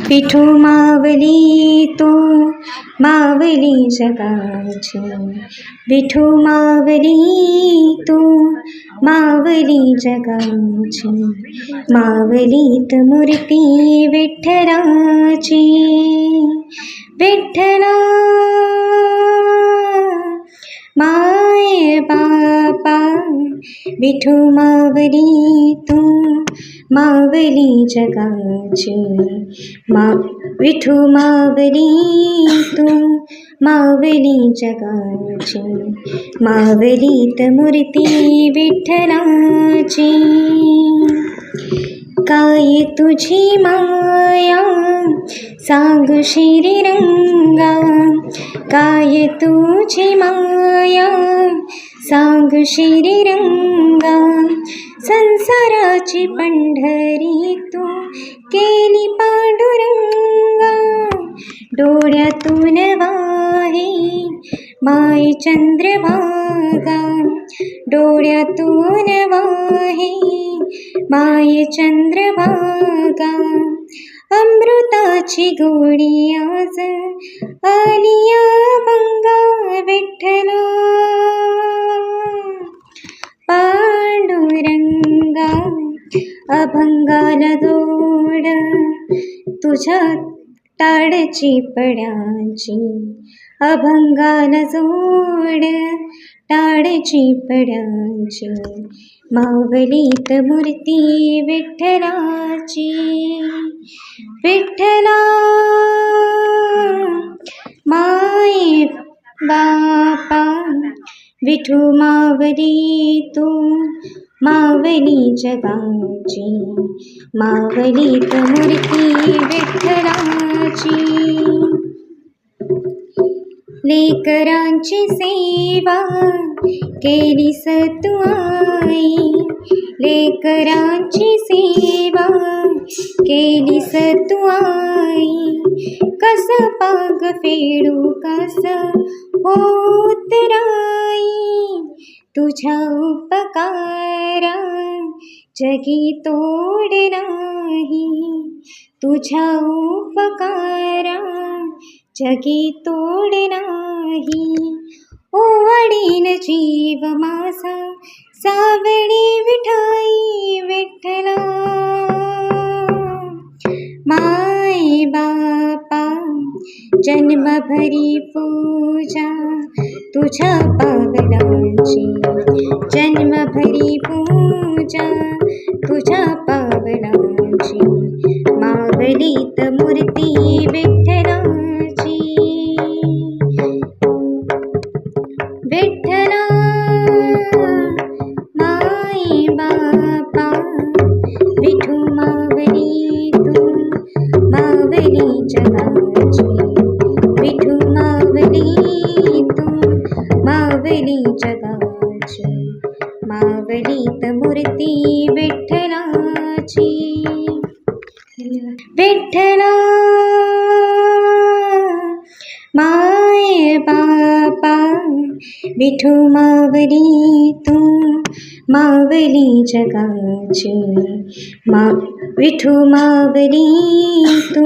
विठू मावली तू मावली जगाची, विठू मावली तू मावली जगाची, मावलीत मूर्ती विठ्ठलाची. विठ्ठला माय बापा विठू मावली तू मावली जगाची, विठू मावली तू मावली जगाची, मावलीत मूर्ती विठ्ठलाची. काय तुझी माया सांग श्रीरंगा, काय तुझी माया सांग श्रीरंगा. संसाराची पंढरी तू केली पांडुरंगा, डोळ्यातून वाहे माय चंद्रभागा, डोळ्यातून वाहे माय चंद्रभागा. अमृताची गोडी आज आलिया अभंगा विठ्ठला पांडुरंगा. अभंगाला जोड तुझ्या टाळची पड्याची, अभंगाला जोड टाळची पड्याची, मावलीत मूर्ती विठ्ठलाची. विठ्ठला माय बापा विठू मावली तू मावली जगाची, मावलीत मूर्ती विठ्ठलाची. लेकरांची सेवा केलीस तू आई, लेकरांची सेवा केलीस तू आई. कस पाग फेडू कस होत राई, तुझ्या उपकारा जगी तोड नाही, तुझ्या उपकारा जगी तोड नाही. ओवाळीन जीव माझा सावळी विठाई विठ्ठला माय बापा. जन्मभरी पूजा तुझ्या पावलांची, जन्मभरी पूजा तुझ्या पावलांची, मावलीत मूर्ती विठ्ठलाची. विठ्ठला माय बापा विठू मावली तू मावली जगाची, विठू मावली तू मावली जगाची, मावलीत मूर्ती विठ्ठलाची. विठ्ठला माय बापा विठू मावली तू मावली जगाची, विठू मावली तू